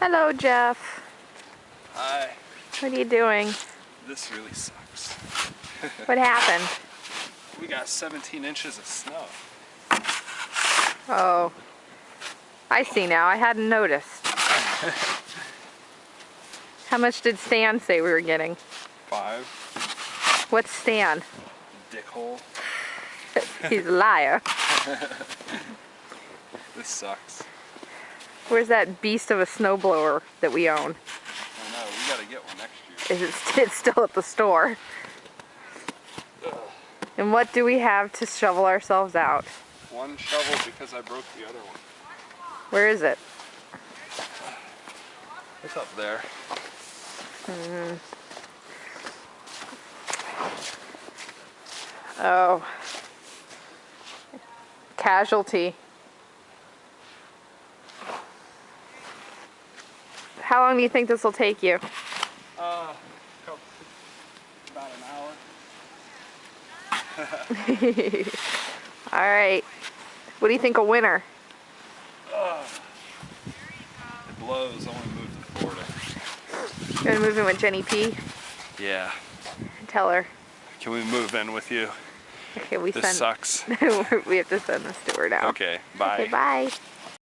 Hello, Jeff. Hi. What are you doing? This really sucks. What happened? We got 17 inches of snow. Oh, I see now. I hadn't noticed. How much did Stan say we were getting? 5. What's Stan? Dickhole. He's a liar. This sucks. Where's that beast of a snowblower that we own? I know, we gotta get one next year. It's still at the store. And what do we have to shovel ourselves out? One shovel because I broke the other one. Where is it? It's up there. Oh. Casualty. How long do you think this will take you? About an hour. All right. What do you think of winter? It blows. I want to move to Florida. You want to move in with Jenny P? Yeah. Tell her. Can we move in with you? Okay, This sucks. We have to send this to her now. Okay, bye. Okay, bye.